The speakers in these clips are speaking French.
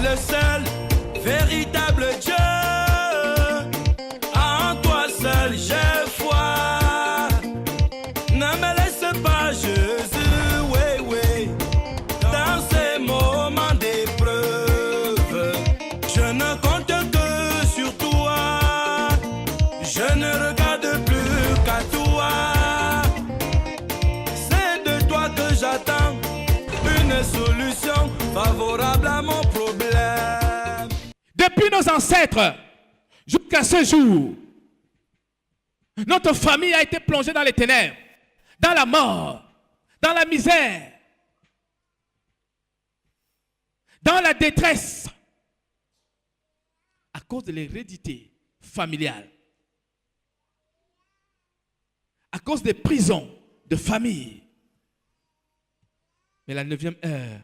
le seul véritable Dieu. En toi seul j'ai foi. Ne me laisse pas, Jésus, oui, oui, dans ces moments d'épreuve. Je ne compte que sur toi. Je ne regarde plus qu'à toi. C'est de toi que j'attends une solution favorable à mon problème. Depuis nos ancêtres jusqu'à ce jour, notre famille a été plongée dans les ténèbres, dans la mort, dans la misère, dans la détresse, à cause de l'hérédité familiale, à cause des prisons de famille. Mais la 9e heure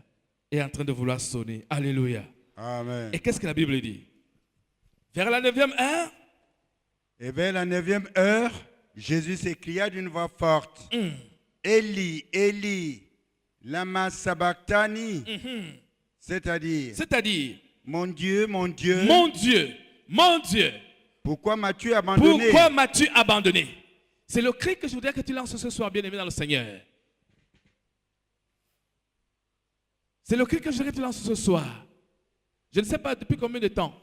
est en train de vouloir sonner. Alléluia. Amen. Et qu'est-ce que la Bible dit? Vers la 9e heure, Et vers la 9e heure, Jésus s'écria d'une voix forte. Élie, Élie, lama sabachthani. C'est-à-dire, mon Dieu, mon Dieu, mon Dieu, mon Dieu, pourquoi m'as-tu abandonné? pourquoi m'as-tu abandonné? C'est le cri que je voudrais que tu lances ce soir, bien-aimé dans le Seigneur. C'est le cri que je voudrais que tu lances ce soir. Je ne sais pas depuis combien de temps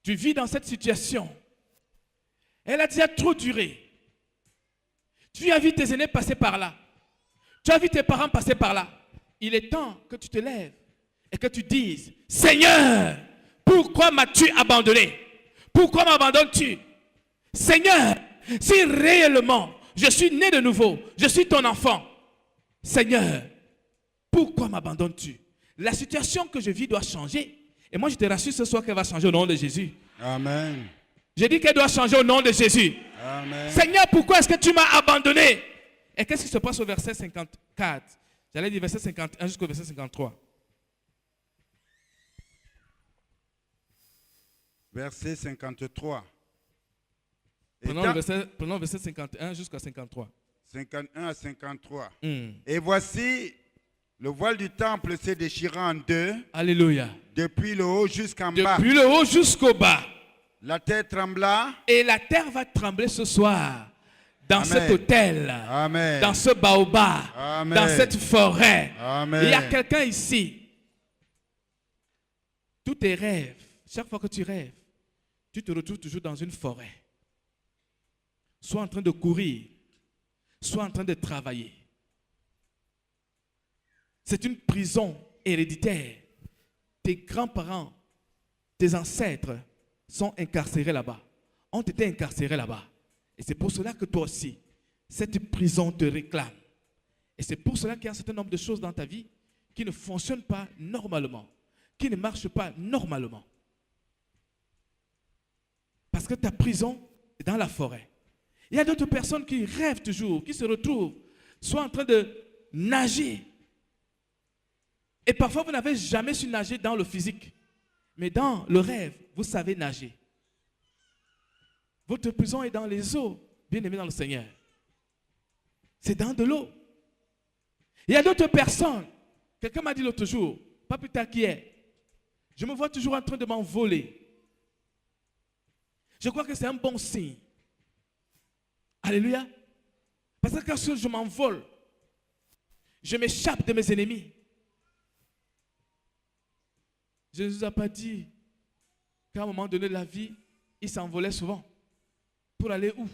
tu vis dans cette situation. Elle a déjà trop duré. Tu as vu tes aînés passer par là. Tu as vu tes parents passer par là. Il est temps que tu te lèves et que tu dises, Seigneur, pourquoi m'as-tu abandonné? Pourquoi m'abandonnes-tu? Seigneur, si réellement je suis né de nouveau, je suis ton enfant, Seigneur, pourquoi m'abandonnes-tu? La situation que je vis doit changer. Et moi, je te rassure ce soir qu'elle va changer au nom de Jésus. Amen. J'ai dit qu'elle doit changer au nom de Jésus. Amen. Seigneur, pourquoi est-ce que tu m'as abandonné? Et qu'est-ce qui se passe au verset 54? J'allais dire verset 51 jusqu'au verset 53. Verset 53. Prenons le verset 51 jusqu'à 53. 51 à 53. Mm. Et voici, le voile du temple s'est déchiré en deux, Alléluia. depuis le haut jusqu'en bas. Depuis le haut jusqu'au bas. La terre trembla. Et la terre va trembler ce soir. Dans Amen. cet hôtel. Amen. Dans ce baobab. Amen. Dans cette forêt. Amen. Il y a quelqu'un ici. Tous tes rêves, chaque fois que tu rêves, tu te retrouves toujours dans une forêt. Soit en train de courir, soit en train de travailler. C'est une prison héréditaire. Tes grands-parents, tes ancêtres sont incarcérés là-bas, ont été incarcérés là-bas. Et c'est pour cela que toi aussi, cette prison te réclame. Et c'est pour cela qu'il y a un certain nombre de choses dans ta vie qui ne fonctionnent pas normalement, qui ne marchent pas normalement. Parce que ta prison est dans la forêt. Il y a d'autres personnes qui rêvent toujours, qui se retrouvent soit en train de nager. Et parfois, vous n'avez jamais su nager dans le physique. Mais dans le rêve, vous savez nager. Votre prison est dans les eaux, bien aimé dans le Seigneur. C'est dans de l'eau. Il y a d'autres personnes. Quelqu'un m'a dit l'autre jour, pas plus tard qu'hier, je me vois toujours en train de m'envoler. Je crois que c'est un bon signe. Alléluia. Parce que quand je m'envole, je m'échappe de mes ennemis. Jésus n'a pas dit qu'à un moment donné de la vie, il s'envolait souvent. Pour aller où?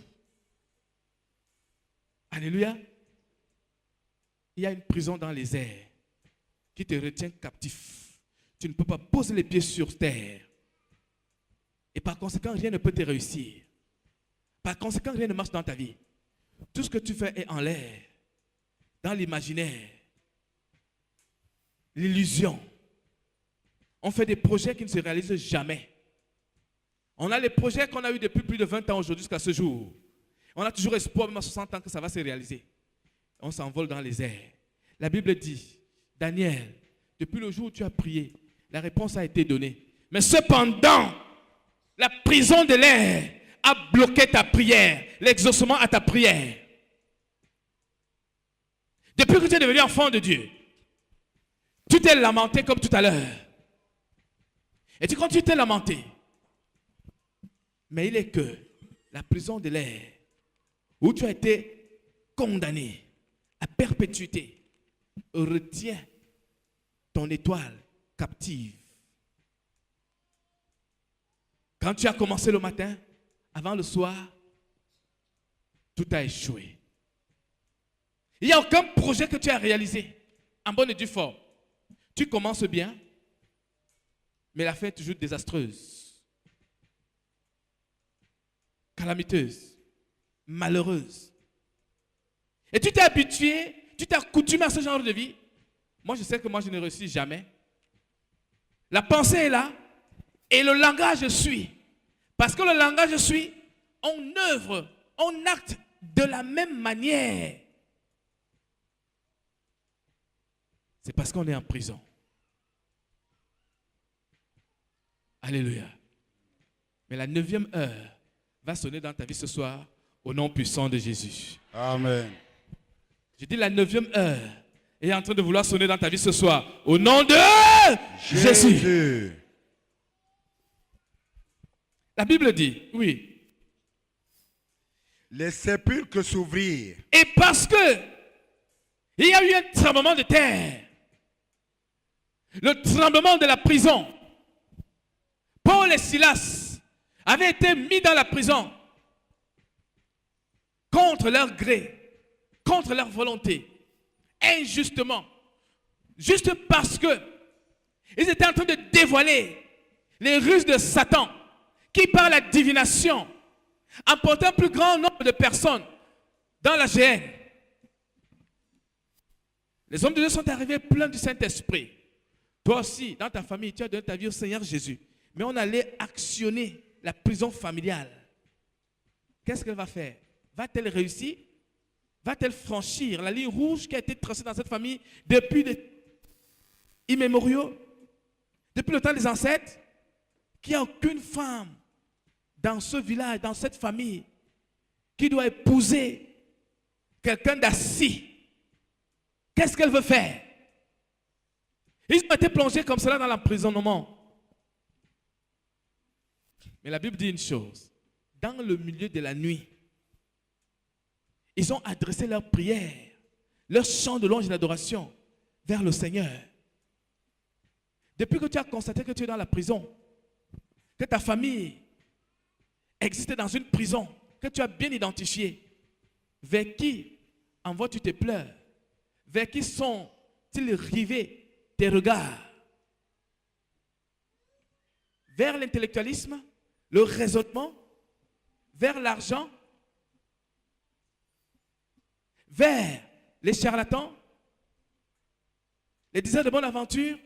Alléluia. Il y a une prison dans les airs qui te retient captif. Tu ne peux pas poser les pieds sur terre. Et par conséquent, rien ne peut te réussir. Par conséquent, rien ne marche dans ta vie. Tout ce que tu fais est en l'air, dans l'imaginaire, l'illusion. On fait des projets qui ne se réalisent jamais. On a les projets qu'on a eus depuis plus de 20 ans aujourd'hui jusqu'à ce jour. On a toujours espoir, même à 60 ans, que ça va se réaliser. On s'envole dans les airs. La Bible dit, Daniel, depuis le jour où tu as prié, la réponse a été donnée. Mais cependant, la prison de l'air a bloqué ta prière, l'exaucement à ta prière. Depuis que tu es devenu enfant de Dieu, tu t'es lamenté comme tout à l'heure. Et tu continues de te lamenter. Mais il est que la prison de l'air, où tu as été condamné à perpétuité, retient ton étoile captive. Quand tu as commencé le matin, avant le soir, tout a échoué. Il n'y a aucun projet que tu as réalisé en bonne et due forme. Tu commences bien, mais la fin est toujours désastreuse, calamiteuse, malheureuse. Et tu t'es habitué, tu t'es accoutumé à ce genre de vie. Moi, je sais que moi, je ne réussis jamais. La pensée est là et le langage suit. Parce que le langage suit, on œuvre, on acte de la même manière. C'est parce qu'on est en prison. Alléluia. Mais la 9e heure va sonner dans ta vie ce soir au nom puissant de Jésus. Amen. Je dis la 9e heure est en train de vouloir sonner dans ta vie ce soir au nom de Jésus. La Bible dit, oui. Les sépulcres s'ouvrirent. Et parce que il y a eu un tremblement de terre, le tremblement de la prison, Paul et Silas avaient été mis dans la prison contre leur gré, contre leur volonté, injustement, juste parce que ils étaient en train de dévoiler les ruses de Satan qui, par la divination, emportait un plus grand nombre de personnes dans la géhenne. Les hommes de Dieu sont arrivés pleins du Saint-Esprit. Toi aussi, dans ta famille, tu as donné ta vie au Seigneur Jésus. Mais on allait actionner la prison familiale. Qu'est-ce qu'elle va faire? Va-t-elle réussir? Va-t-elle franchir la ligne rouge qui a été tracée dans cette famille depuis les immémoriaux, depuis le temps des ancêtres? Qu'il n'y a aucune femme dans ce village, dans cette famille, qui doit épouser quelqu'un d'assis. Qu'est-ce qu'elle veut faire? Ils ont été plongés comme cela dans l'emprisonnement. Mais la Bible dit une chose. Dans le milieu de la nuit, ils ont adressé leur prière, leur chant de louange et d'adoration vers le Seigneur. Depuis que tu as constaté que tu es dans la prison, que ta famille existait dans une prison, que tu as bien identifié, vers qui envoies-tu tes pleurs? Vers qui sont-ils rivés tes regards? Vers l'intellectualisme, le raisonnement, vers l'argent, vers les charlatans, les désirs de bonne aventure.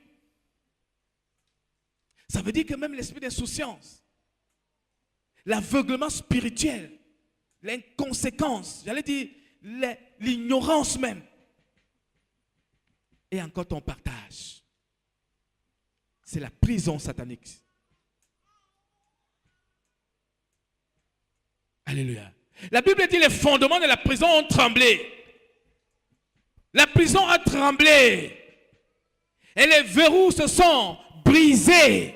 Ça veut dire que même l'esprit d'insouciance, l'aveuglement spirituel, l'inconséquence, j'allais dire l'ignorance même, et encore ton partage. C'est la prison satanique. Alléluia. La Bible dit les fondements de la prison ont tremblé. La prison a tremblé. Et les verrous se sont brisés.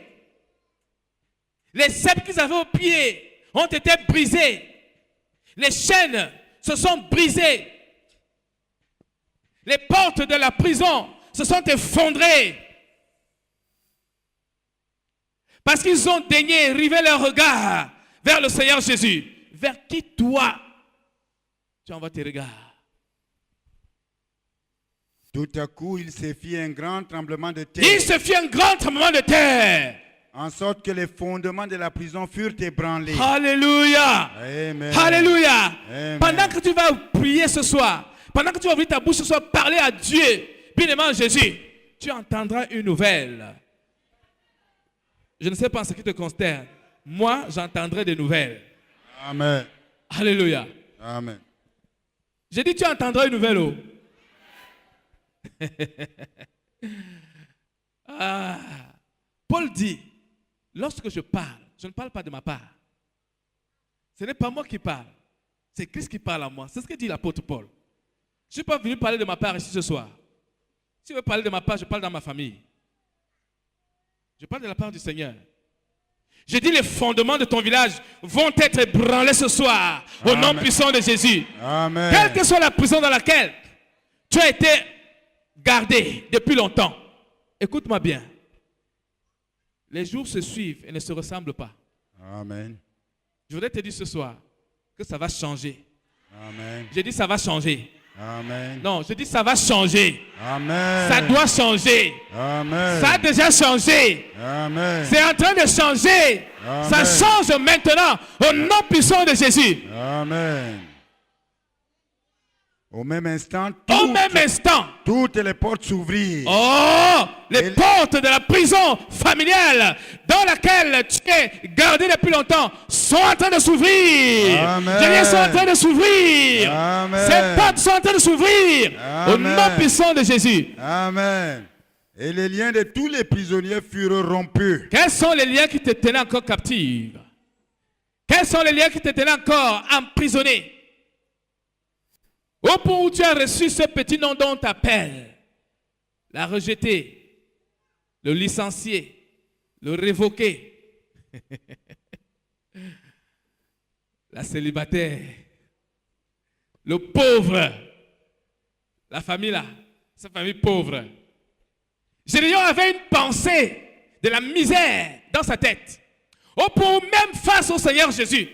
Les cèpes qu'ils avaient aux pieds ont été brisés. Les chaînes se sont brisées. Les portes de la prison se sont effondrées. Parce qu'ils ont daigné river leur regard vers le Seigneur Jésus. Vers qui toi, tu envoies tes regards? Tout à coup, il se fit un grand tremblement de terre. Il se fit un grand tremblement de terre. En sorte que les fondements de la prison furent ébranlés. Alléluia. Amen. Alléluia. Amen. Pendant que tu vas prier ce soir, pendant que tu vas ouvrir ta bouche ce soir, parler à Dieu, bien-aimé Jésus, tu entendras une nouvelle. Je ne sais pas ce qui te consterne. Moi, j'entendrai des nouvelles. Amen. Alléluia. Amen. J'ai dit, tu entendras une nouvelle. Oh. Ah. Paul dit, lorsque je parle, je ne parle pas de ma part. Ce n'est pas moi qui parle. C'est Christ qui parle à moi. C'est ce que dit l'apôtre Paul. Je ne suis pas venu parler de ma part ici ce soir. Si je veux parler de ma part, je parle dans ma famille. Je parle de la part du Seigneur. Je dis les fondements de ton village vont être ébranlés ce soir au nom puissant de Jésus. Amen. Quelle que soit la prison dans laquelle tu as été gardé depuis longtemps, écoute-moi bien. Les jours se suivent et ne se ressemblent pas. Amen. Je voudrais te dire ce soir que ça va changer. Amen. Je dis ça va changer. Amen. Non, je dis ça va changer. Amen. Ça doit changer. Amen. Ça a déjà changé. Amen. C'est en train de changer. Amen. Ça change maintenant au nom puissant de Jésus. Amen. Au même instant, Au même instant, toutes les portes s'ouvrirent. oh, les portes de la prison familiale dans laquelle tu es gardé depuis longtemps sont en train de s'ouvrir. Amen. Je dis, sont en train de s'ouvrir. Amen. Ces portes sont en train de s'ouvrir au Amen. nom puissant de Jésus. Amen. Et les liens de tous les prisonniers furent rompus. Quels sont les liens qui te tenaient encore captive? Quels sont les liens qui te tenaient encore emprisonné? Au point où tu as reçu ce petit nom dont on t'appelle, la rejeter, le licencier, le révoquer, la célibataire, le pauvre, la famille là, cette famille pauvre. Gédéon avait une pensée de la misère dans sa tête. Au point où même face au Seigneur Jésus,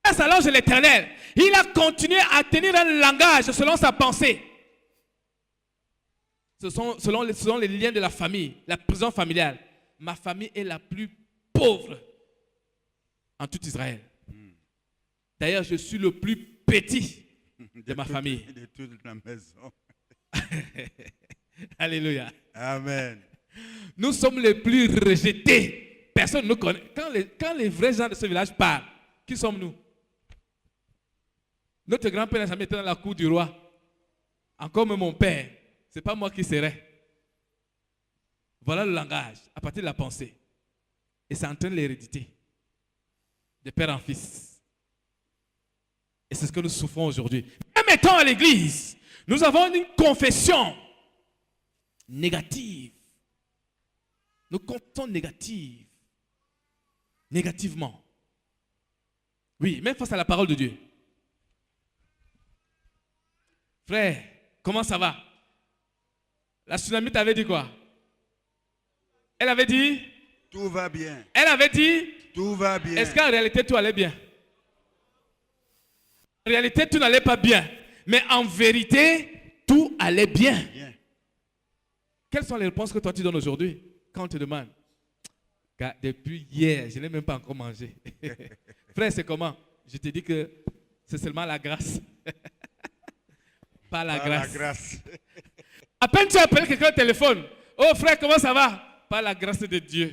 face à l'ange de l'Éternel, il a continué à tenir un langage selon sa pensée. Selon les liens de la famille, la prison familiale. Ma famille est la plus pauvre en tout Israël. D'ailleurs, je suis le plus petit de ma famille. De toute la maison. Alléluia. Amen. Nous sommes les plus rejetés. Personne ne nous connaît. Quand les vrais gens de ce village parlent, qui sommes-nous? Notre grand-père n'a jamais été dans la cour du roi. Encore même mon père. Ce n'est pas moi qui serais. Voilà le langage, à partir de la pensée. Et ça entraîne l'hérédité. De père en fils. Et c'est ce que nous souffrons aujourd'hui. Même étant à l'église, nous avons une confession négative. Nous comptons négativement. Oui, même face à la parole de Dieu. Frère, comment ça va? La tsunami t'avait dit quoi? Elle avait dit? Tout va bien. Elle avait dit? Tout va bien. Est-ce qu'en réalité tout allait bien? En réalité tout n'allait pas bien. Mais en vérité, tout allait bien. Bien. Quelles sont les réponses que toi tu donnes aujourd'hui quand on te demande? Car depuis hier, je n'ai même pas encore mangé. Frère, c'est comment? Je te dis que c'est seulement la grâce. Pas la grâce. À peine tu appelles quelqu'un au téléphone. Oh frère, comment ça va? Par la grâce de Dieu.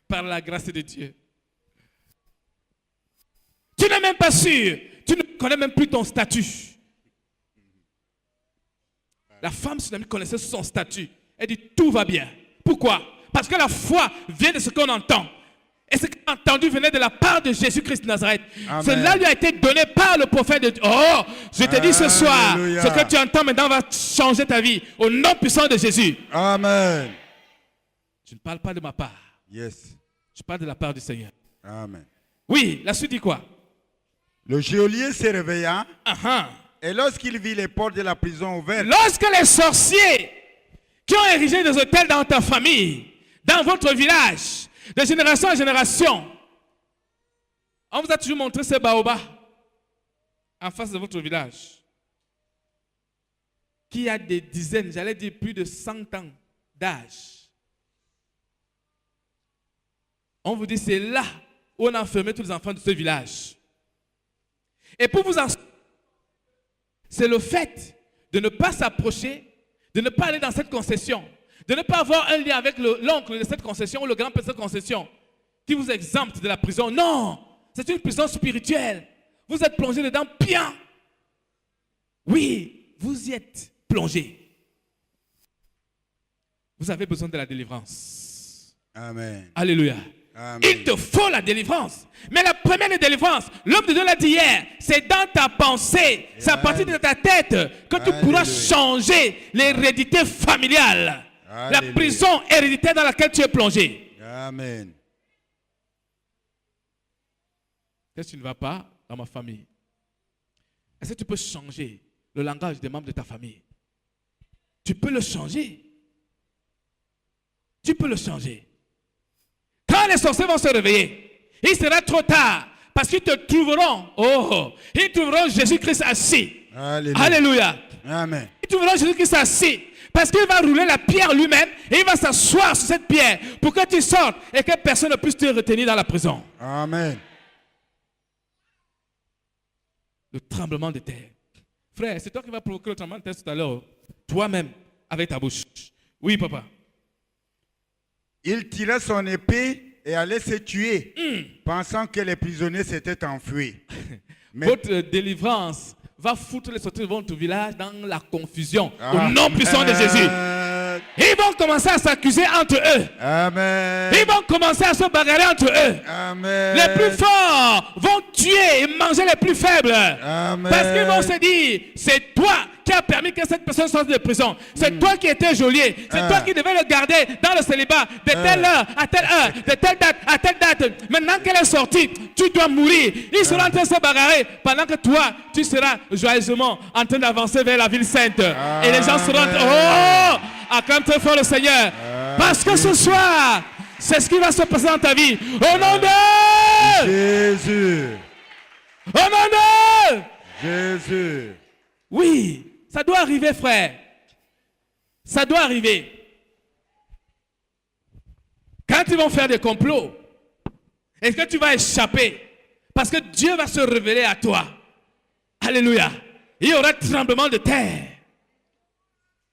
Par la grâce de Dieu. Tu n'es même pas sûr. Tu ne connais même plus ton statut. La femme tsunami connaissait son statut. Elle dit tout va bien. Pourquoi? Parce que la foi vient de ce qu'on entend. Et ce qu'on a entendu venait de la part de Jésus-Christ de Nazareth. Amen. Cela lui a été donné par le prophète de Dieu. Oh, je te dis ce soir, Alléluia. ce que tu entends maintenant va changer ta vie. Au nom puissant de Jésus. Amen. Je ne parle pas de ma part. Yes. Je parle de la part du Seigneur. Amen. Oui, la suite dit quoi? Le geôlier se réveilla Uh-huh. et lorsqu'il vit les portes de la prison ouvertes, Lorsque les sorciers qui ont érigé des hôtels dans ta famille, dans votre village, de génération en génération, on vous a toujours montré ces baobabs en face de votre village, qui a des dizaines, j'allais dire plus de 100 ans d'âge. On vous dit c'est là où on a enfermé tous les enfants de ce village. Et pour vous en... c'est le fait de ne pas s'approcher, de ne pas aller dans cette concession, de ne pas avoir un lien avec l'oncle de cette concession ou le grand-père de cette concession qui vous exempte de la prison. Non, c'est une prison spirituelle. Vous êtes plongé dedans bien. Oui, vous y êtes plongé. Vous avez besoin de la délivrance. Amen. Alléluia. Amen. Il te faut la délivrance. Mais la première délivrance, l'homme de Dieu l'a dit hier, c'est dans ta pensée. C'est à partir de ta tête que tu pourras Alléluia. changer l'hérédité familiale. La Alléluia. prison héréditaire dans laquelle tu es plongé. Amen. Qu'est-ce qui ne va pas dans ma famille? Est-ce que tu peux changer le langage des membres de ta famille? Tu peux le changer. Tu peux le changer. Quand les sorciers vont se réveiller, il sera trop tard parce qu'ils te trouveront, ils trouveront Jésus-Christ assis. Alléluia. Alléluia. Amen. Ils trouveront Jésus-Christ assis parce qu'il va rouler la pierre lui-même et il va s'asseoir sur cette pierre pour que tu sortes et que personne ne puisse te retenir dans la prison. Amen. Le tremblement de terre. Frère, c'est toi qui vas provoquer le tremblement de terre tout à l'heure. Toi-même, avec ta bouche. Oui, papa. Il tirait son épée et allait se tuer, pensant que les prisonniers s'étaient enfuis. Mais Votre délivrance va foutre les sorties de votre village dans la confusion. Au Amen. nom puissant de Jésus. Ils vont commencer à s'accuser entre eux. Amen. Ils vont commencer à se bagarrer entre eux. Amen. Les plus forts vont tuer et manger les plus faibles. Amen. Parce qu'ils vont se dire, c'est toi qui as permis que cette personne sorte de prison. C'est toi qui étais geôlier. C'est toi qui devais le garder dans le célibat de telle heure à telle heure, de telle date à telle date. Maintenant qu'elle est sortie, tu dois mourir. Ils seront en train de se bagarrer pendant que toi, tu seras joyeusement en train d'avancer vers la ville sainte. Et les gens seront, acclame très fort le Seigneur. Parce que ce soir, c'est ce qui va se passer dans ta vie. Au nom de Jésus. Au nom de Jésus. Oui, ça doit arriver, frère. Ça doit arriver. Quand ils vont faire des complots, est-ce que tu vas échapper? Parce que Dieu va se révéler à toi. Alléluia. Il y aura tremblement de terre.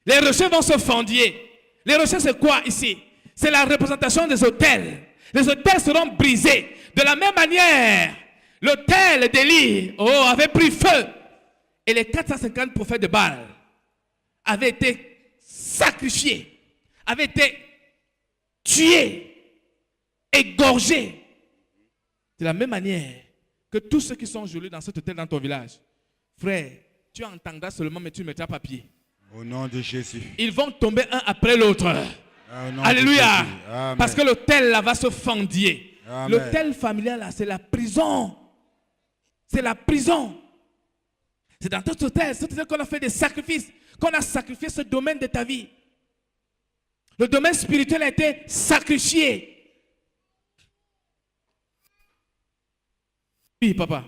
Les rochers vont se fendiller. Les rochers, c'est quoi ici? C'est la représentation des autels. Les autels seront brisés. De la même manière, l'autel d'Élie avait pris feu. Et les 450 prophètes de Baal avaient été sacrifiés, avaient été tués, égorgés. De la même manière que tous ceux qui sont gelés dans cet hôtel dans ton village, frère, tu entendras seulement, mais tu ne mettras pas pied. Au nom de Jésus. Ils vont tomber un après l'autre. Au nom Alléluia. de Jésus. Amen. Parce que l'hôtel là va se fendiller. Amen. L'hôtel familial là, c'est la prison. C'est la prison. C'est dans cet hôtel qu'on a fait des sacrifices, qu'on a sacrifié ce domaine de ta vie. Le domaine spirituel a été sacrifié. Oui, papa.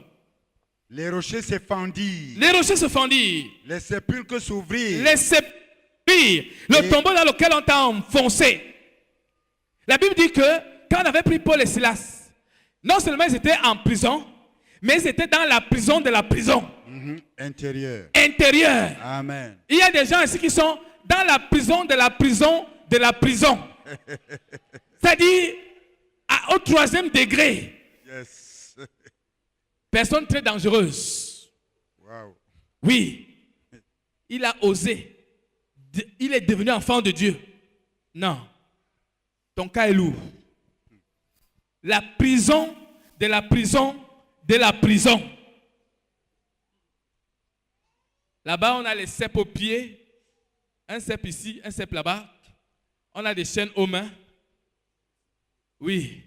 Les rochers se fendirent. Les rochers se fendirent. Les sépulcres s'ouvrirent. Les sépulcres. Le tombeau dans lequel on t'a enfoncé. La Bible dit que quand on avait pris Paul et Silas, non seulement ils étaient en prison, mais ils étaient dans la prison de la prison. Intérieur. Intérieure. Amen. Il y a des gens ici qui sont dans la prison de la prison de la prison. C'est-à-dire au 3e degré. Yes. Personne très dangereuse. Wow. Oui. Il a osé. Il est devenu enfant de Dieu. Non. Ton cas est lourd. La prison de la prison de la prison. Là-bas, on a les cèpes aux pieds. Un cèpe ici, un cèpe là-bas. On a des chaînes aux mains. Oui.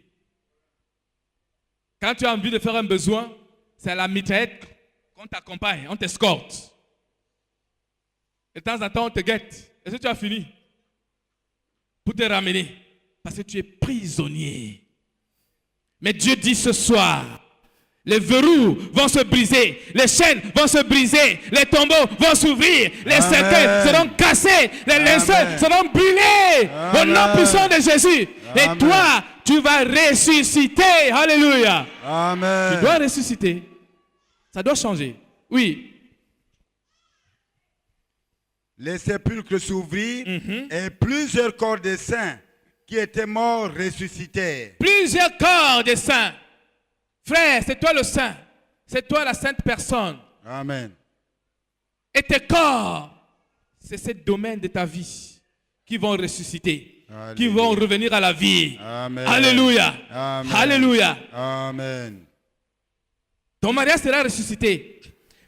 Quand tu as envie de faire un besoin, c'est à la mitraillette qu'on t'accompagne, on t'escorte. Et de temps en temps, on te guette. Est-ce que tu as fini? Pour te ramener. Parce que tu es prisonnier. Mais Dieu dit ce soir, les verrous vont se briser, les chaînes vont se briser, les tombeaux vont s'ouvrir, les cercueils seront cassés, les linceuls seront brûlés. Au nom puissant de Jésus. Amen. Et toi, tu vas ressusciter. Alléluia. Amen. Tu dois ressusciter. Ça doit changer. Oui. Les sépulcres s'ouvrirent et plusieurs corps de saints qui étaient morts ressuscitèrent. Plusieurs corps de saints. Frère, c'est toi le saint. C'est toi la sainte personne. Amen. Et tes corps, c'est ce domaine de ta vie qui vont ressusciter, Alléluia. qui vont revenir à la vie. Amen. Alléluia. Amen. Alléluia. Amen. Ton mariage sera ressuscité.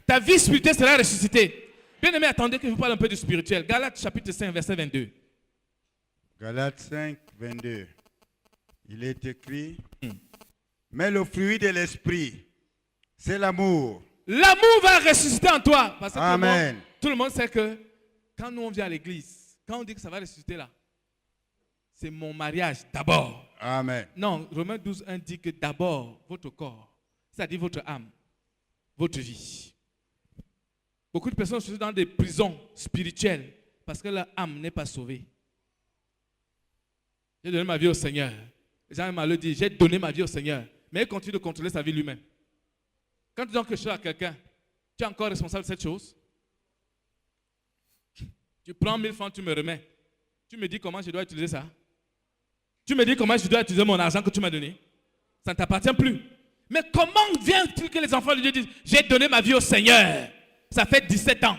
Ta vie spirituelle sera ressuscitée. Bien aimé, attendez que je vous parle un peu du spirituel. Galates chapitre 5, verset 22. Galates 5, 22. Il est écrit, mais le fruit de l'esprit, c'est l'amour. L'amour va ressusciter en toi. Parce que Amen. tout le monde sait que quand nous on vient à l'église, quand on dit que ça va ressusciter là, c'est mon mariage d'abord. Amen. Non, Romains 12, 1 dit que d'abord votre corps, c'est-à-dire votre âme, votre vie. Beaucoup de personnes sont dans des prisons spirituelles parce que leur âme n'est pas sauvée. J'ai donné ma vie au Seigneur. Jean Malo dit, j'ai donné ma vie au Seigneur, mais il continue de contrôler sa vie lui-même. Quand tu donnes quelque chose à quelqu'un, tu es encore responsable de cette chose. Tu prends 1000 francs, tu me remets. Tu me dis comment je dois utiliser ça. Tu me dis comment je dois utiliser mon argent que tu m'as donné. Ça ne t'appartient plus. Mais comment vient-il que les enfants de Dieu disent, j'ai donné ma vie au Seigneur. Ça fait 17 ans.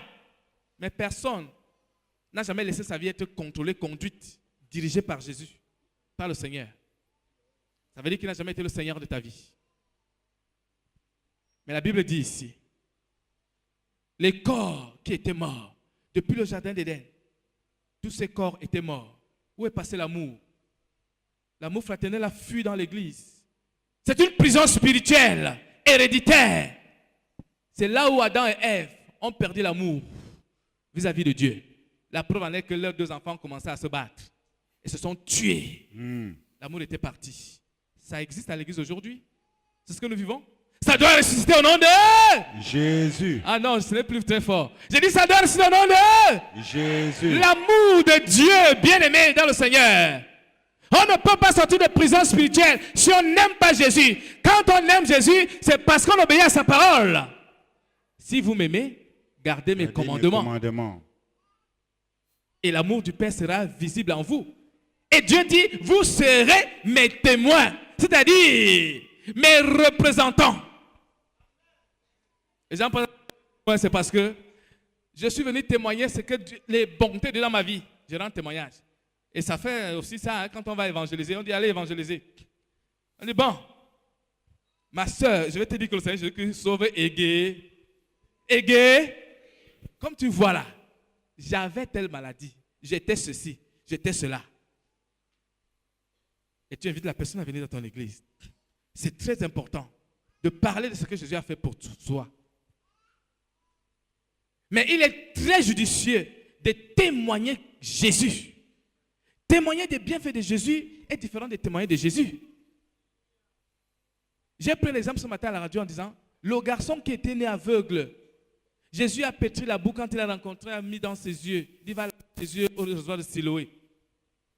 Mais personne n'a jamais laissé sa vie être contrôlée, conduite, dirigée par Jésus, par le Seigneur. Ça veut dire qu'il n'a jamais été le Seigneur de ta vie. Mais la Bible dit ici, les corps qui étaient morts depuis le jardin d'Éden, tous ces corps étaient morts. Où est passé l'amour? L'amour fraternel a fui dans l'église. C'est une prison spirituelle, héréditaire. C'est là où Adam et Ève ont perdu l'amour vis-à-vis de Dieu. La preuve en est que leurs 2 enfants commençaient à se battre et se sont tués. L'amour était parti. Ça existe à l'église aujourd'hui. C'est ce que nous vivons. Ça doit ressusciter au nom de Jésus. Ah non, ce n'est plus très fort. J'ai dit ça doit ressusciter au nom de Jésus. l'amour de Dieu, bien-aimé dans le Seigneur. On ne peut pas sortir de prison spirituelle si on n'aime pas Jésus. Quand on aime Jésus, c'est parce qu'on obéit à sa parole. Si vous m'aimez, gardez mes commandements. Et l'amour du Père sera visible en vous. Et Dieu dit, vous serez mes témoins, c'est-à-dire mes représentants. Les gens pensent que c'est parce que je suis venu témoigner ce que les bontés de dans ma vie. Je rends témoignage. Et ça fait aussi ça, hein, quand on va évangéliser, on dit allez évangéliser. On dit bon, ma soeur, je vais te dire que le Seigneur Jésus-Christ sauve égayé. Égayé. Comme tu vois là, j'avais telle maladie, j'étais ceci, j'étais cela. Et tu invites la personne à venir dans ton église. C'est très important de parler de ce que Jésus a fait pour toi. Mais il est très judicieux de témoigner Jésus. Témoigner des bienfaits de Jésus est différent de témoigner de Jésus. J'ai pris l'exemple ce matin à la radio en disant, le garçon qui était né aveugle, Jésus a pétri la boue quand il a rencontré, a mis dans ses yeux, il va ses yeux au réservoir de Siloé.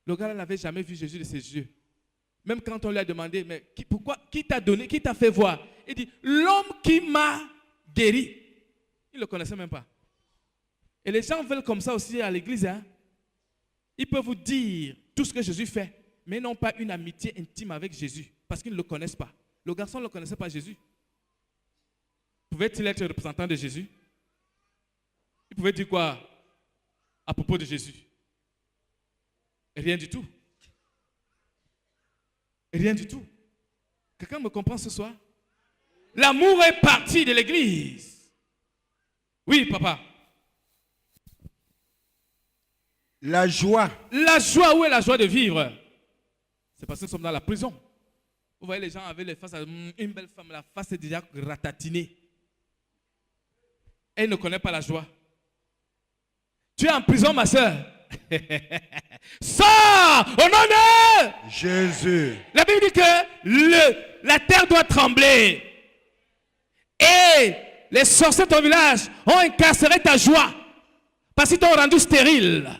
Le gars n'avait jamais vu Jésus de ses yeux. Même quand on lui a demandé, mais pourquoi, qui t'a donné, qui t'a fait voir? Il dit, l'homme qui m'a guéri. Il ne le connaissait même pas. Et les gens veulent comme ça aussi à l'église. Hein? Ils peuvent vous dire tout ce que Jésus fait, mais ils n'ont pas une amitié intime avec Jésus, parce qu'ils ne le connaissent pas. Le garçon ne le connaissait pas, Jésus. Pouvait-il être représentant de Jésus? Il pouvait dire quoi à propos de Jésus? Rien du tout. Rien du tout. Quelqu'un me comprend ce soir? L'amour est parti de l'église. Oui, papa. La joie. La joie, où est la joie de vivre? C'est parce que nous sommes dans la prison. Vous voyez les gens avec les faces, une belle femme, la face est déjà ratatinée. Elle ne connaît pas la joie. Tu es en prison, ma soeur. Sors au nom de Jésus. La Bible dit que la terre doit trembler. Et les sorciers de ton village ont incarcéré ta joie parce qu'ils t'ont rendu stérile.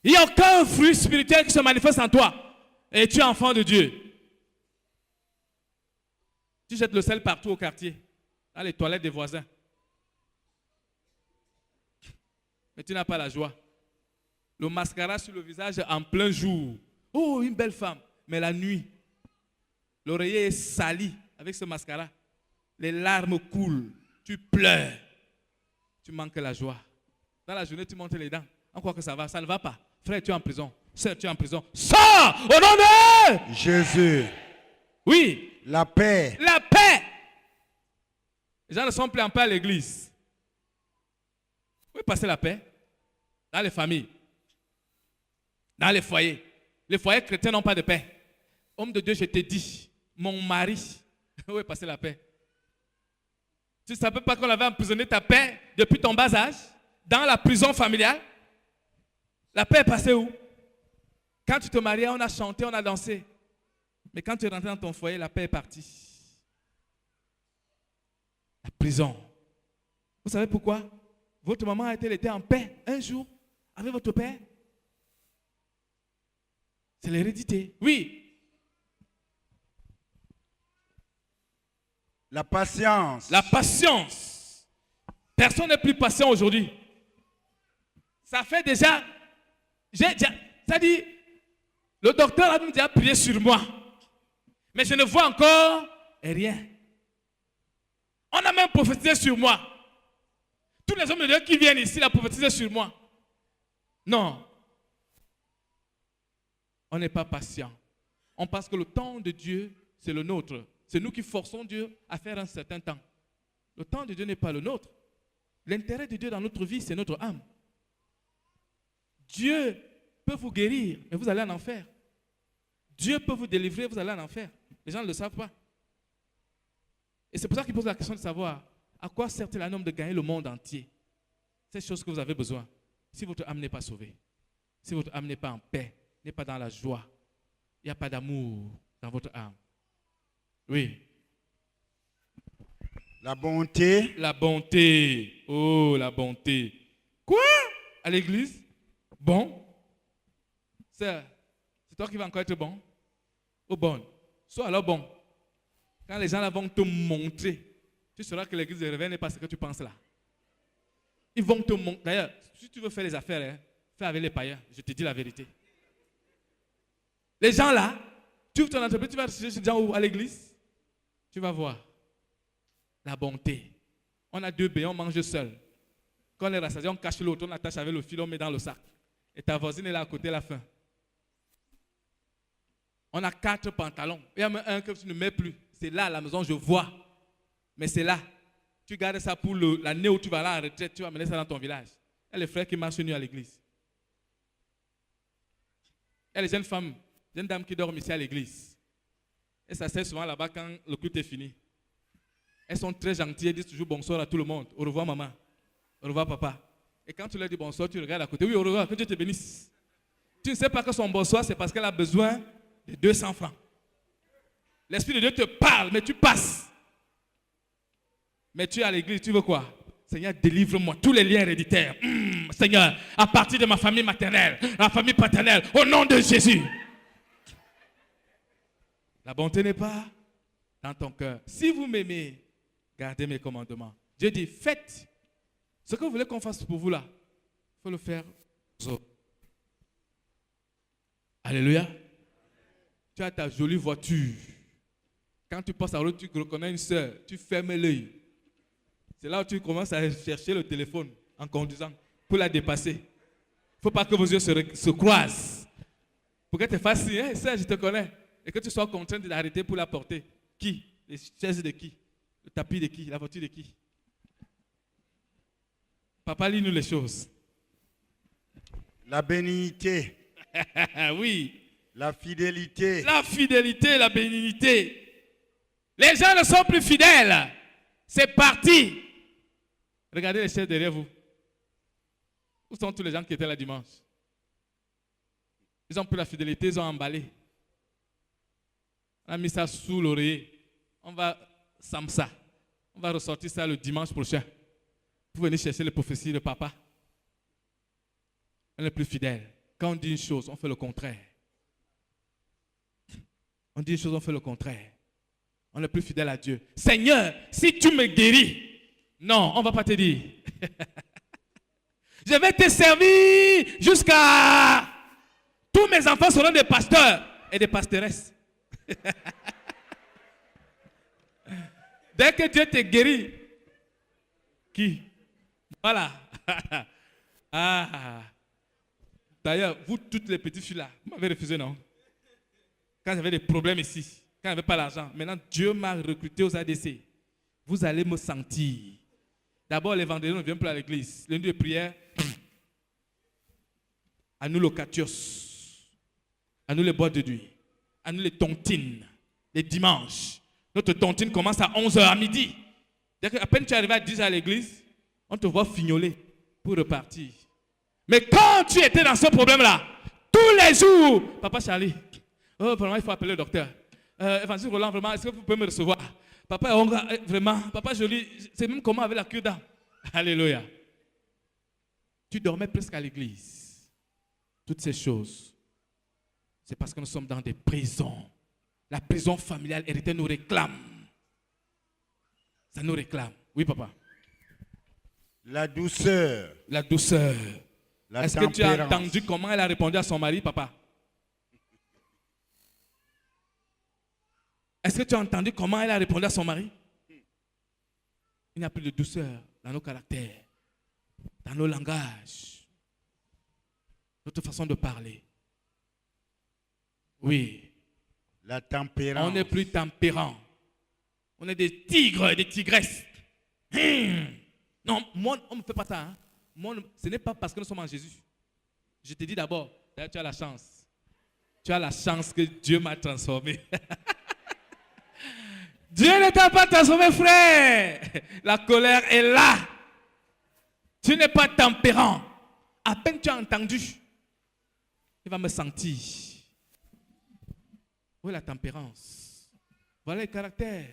Il n'y a aucun fruit spirituel qui se manifeste en toi. Et tu es enfant de Dieu. Tu jettes le sel partout au quartier, dans les toilettes des voisins. Mais tu n'as pas la joie. Le mascara sur le visage en plein jour. Oh, une belle femme. Mais la nuit, l'oreiller est sali avec ce mascara. Les larmes coulent. Tu pleures. Tu manques la joie. Dans la journée, tu montes les dents. On croit que ça va. Ça ne va pas. Frère, tu es en prison. Sœur, tu es en prison. Sors au nom de Jésus. Oui. La paix. La paix. Les gens ne sont plus en paix à l'église. Où est passée la paix? Dans les familles. dans les foyers. Les foyers chrétiens n'ont pas de paix. Homme de Dieu, je te dis, mon mari, où est passée la paix? Tu ne savais pas qu'on avait emprisonné ta paix depuis ton bas âge, dans la prison familiale? La paix est passée où? Quand tu te mariais, on a chanté, on a dansé. Mais quand tu es rentré dans ton foyer, la paix est partie. La prison. Vous savez pourquoi? Votre maman a-t-elle été en paix un jour avec votre père? C'est l'hérédité. Oui. La patience. La patience. Personne n'est plus patient aujourd'hui. Ça fait déjà... Ça dit, le docteur a déjà prié sur moi. Mais je ne vois encore rien. On a même prophétisé sur moi. Tous les hommes de Dieu qui viennent ici, ont prophétisé sur moi. Non. On n'est pas patient. On pense que le temps de Dieu, c'est le nôtre. C'est nous qui forçons Dieu à faire un certain temps. Le temps de Dieu n'est pas le nôtre. L'intérêt de Dieu dans notre vie, c'est notre âme. Dieu peut vous guérir, mais vous allez en enfer. Dieu peut vous délivrer, vous allez en enfer. Les gens ne le savent pas. Et c'est pour ça qu'il pose la question de savoir à quoi sert-il un homme de gagner le monde entier? C'est chose que vous avez besoin. Si votre âme n'est pas sauvée, si votre âme n'est pas en paix, n'est pas dans la joie, il n'y a pas d'amour dans votre âme. Oui. La bonté. La bonté. Oh, la bonté. Quoi? À l'église? Bon? C'est toi qui vas encore être bon? Ou bonne? Sois alors bon. Quand les gens là vont te montrer, tu sauras que l'église de réveil n'est pas ce que tu penses là. Ils vont te montrer. D'ailleurs, si tu veux faire les affaires, fais avec les païens. Je te dis la vérité. Les gens là, tu ouvres ton entreprise, tu vas chercher ces gens à l'église, tu vas voir la bonté. On a 2 baies, on mange seul. Quand on est rassasié, on cache l'autre, on attache avec le fil, on met dans le sac. Et ta voisine est là à côté, la faim. On a 4 pantalons. Il y a même un que tu ne mets plus. C'est là à la maison, je vois. Mais c'est là. Tu gardes ça pour l'année où tu vas aller en retraite, tu vas mener ça dans ton village. Il y a les frères qui marchent nuit à l'église. Il y a les jeunes femmes, jeunes dames qui dorment ici à l'église. Et ça sert souvent là-bas quand le culte est fini. Elles sont très gentilles, elles disent toujours bonsoir à tout le monde. Au revoir maman. Au revoir papa. Et quand tu leur dis bonsoir, tu regardes à côté. Oui, au revoir, que Dieu te bénisse. Tu ne sais pas que son bonsoir, c'est parce qu'elle a besoin de 200 francs. L'Esprit de Dieu te parle, mais tu passes. Mais tu es à l'église, tu veux quoi? Seigneur, délivre-moi tous les liens héréditaires. Seigneur, à partir de ma famille maternelle, ma famille paternelle, au nom de Jésus. La bonté n'est pas dans ton cœur. Si vous m'aimez, gardez mes commandements. Dieu dit, faites ce que vous voulez qu'on fasse pour vous là. Il faut le faire aux autres. Alléluia. Tu as ta jolie voiture. Quand tu passes à l'autre, tu reconnais une soeur, tu fermes l'œil. C'est là où tu commences à chercher le téléphone en conduisant pour la dépasser. Il ne faut pas que vos yeux se croisent. Pour que tu fasses si, hein, soeur, je te connais. Et que tu sois contraint d'arrêter pour la porter. Qui? Les chaises de qui? Le tapis de qui? La voiture de qui? Papa, lis-nous les choses. La bénignité. Oui. La fidélité. La fidélité, la bénignité. Les gens ne sont plus fidèles. C'est parti. Regardez les chaises derrière vous. Où sont tous les gens qui étaient là dimanche? Ils ont pris la fidélité, ils ont emballé. On a mis ça sous l'oreiller. On va ça. On va ressortir ça le dimanche prochain. Pour venir chercher les prophéties de papa. On est plus fidèle. Quand on dit une chose, on fait le contraire. On dit une chose, on fait le contraire. On est plus fidèle à Dieu. Seigneur, si tu me guéris, non, on ne va pas te dire. Je vais te servir jusqu'à... Tous mes enfants seront des pasteurs et des pasteresses. Dès que Dieu te guérit, qui? Voilà. Ah. D'ailleurs, vous toutes les petites filles là, vous m'avez refusé, non? Quand j'avais des problèmes ici, quand je n'avais pas l'argent, maintenant Dieu m'a recruté aux ADC. Vous allez me sentir. D'abord, les vendredis, on ne vient plus à l'église. Lundi de prière, à nous locatios. À nous les boîtes de nuit. À nous les tontines. Les dimanches. Notre tontine commence à 11h à midi. Dès que à peine tu es arrivé à 10h à l'église, on te voit fignoler pour repartir. Mais quand tu étais dans ce problème-là, tous les jours, Papa Charlie, oh, vraiment, il faut appeler le docteur. Évangile Roland, vraiment, est-ce que vous pouvez me recevoir? Papa Onga, vraiment, Papa Jolie, c'est même comment avec la cure d'âme. Alléluia. Tu dormais presque à l'église. Toutes ces choses, c'est parce que nous sommes dans des prisons. La prison familiale héritée nous réclame. Ça nous réclame. Oui, papa. La douceur. La douceur. Est-ce que tu as tempérance. entendu comment elle a répondu à son mari, papa? Est-ce que tu as entendu comment elle a répondu à son mari? Il n'y a plus de douceur dans nos caractères, dans nos langages, notre façon de parler. Oui. La tempérance. On n'est plus tempérant. On est des tigres et des tigresses. Non, moi, on ne me fait pas ça. Hein. Moi, ce n'est pas parce que nous sommes en Jésus. Je te dis d'abord, tu as la chance. Tu as la chance que Dieu m'a transformé. Dieu ne t'a pas transformé, frère. La colère est là. Tu n'es pas tempérant. À peine tu as entendu, il va me sentir. Où est la tempérance? Voilà les caractères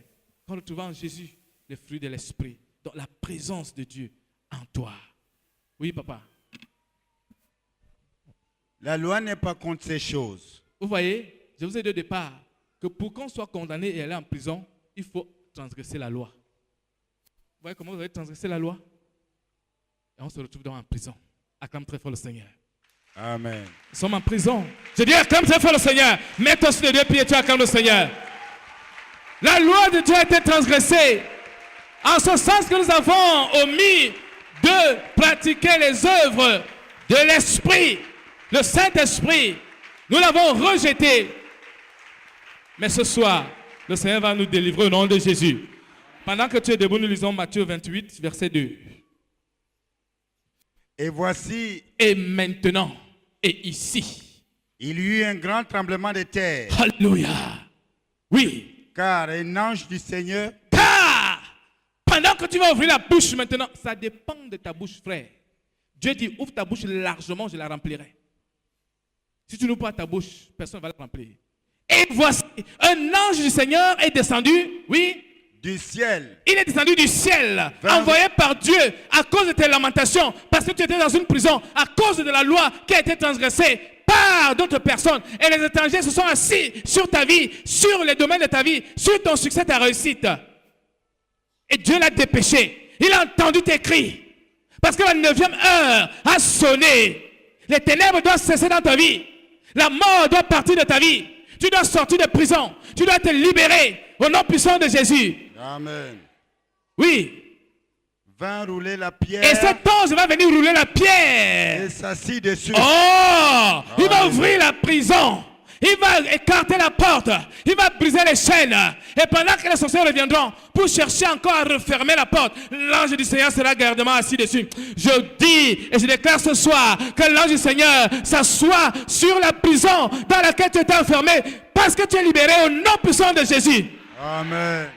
qu'on retrouve en Jésus, les fruits de l'esprit, dans la présence de Dieu en toi. Oui, papa. La loi n'est pas contre ces choses. Vous voyez, je vous ai dit au départ que pour qu'on soit condamné et aller en prison, il faut transgresser la loi. Vous voyez comment vous avez transgressé la loi? Et on se retrouve donc en prison. Acclame très fort le Seigneur. Amen. Nous sommes en prison. Je dis acclame très fort le Seigneur. Mets-toi sur les deux pieds et tu acclames le Seigneur. La loi de Dieu a été transgressée. En ce sens que nous avons omis de pratiquer les œuvres de l'Esprit, le Saint-Esprit. Nous l'avons rejeté. Mais ce soir, le Seigneur va nous délivrer au nom de Jésus. Pendant que tu es debout, nous lisons Matthieu 28, verset 2. Et voici, Et maintenant, et ici. il y eut un grand tremblement de terre, Alléluia. Oui. car un ange du Seigneur Car, pendant que tu vas ouvrir la bouche maintenant, ça dépend de ta bouche, frère. Dieu dit, ouvre ta bouche largement, je la remplirai. Si tu n'ouvres pas ta bouche, personne ne va la remplir. Et voici, un ange du Seigneur est descendu, oui. du ciel Il est descendu du ciel, envoyé par Dieu à cause de tes lamentations, parce que tu étais dans une prison, à cause de la loi qui a été transgressée par d'autres personnes. Et les étrangers se sont assis sur ta vie, sur les domaines de ta vie, sur ton succès, ta réussite. Et Dieu l'a dépêché. Il a entendu tes cris. Parce que la 9e heure a sonné. Les ténèbres doivent cesser dans ta vie. La mort doit partir de ta vie. Tu dois sortir de prison. Tu dois te libérer au nom puissant de Jésus. Amen. Oui. Vint rouler la pierre Et cet ange va venir rouler la pierre. et s'assit dessus. Oh! Il va ouvrir la prison. Il va écarter la porte. Il va briser les chaînes. Et pendant que les sorciers reviendront pour chercher encore à refermer la porte, l'ange du Seigneur sera gardement assis dessus. Je dis et je déclare ce soir que l'ange du Seigneur s'assoit sur la prison dans laquelle tu étais enfermé parce que tu es libéré au nom puissant de Jésus. Amen.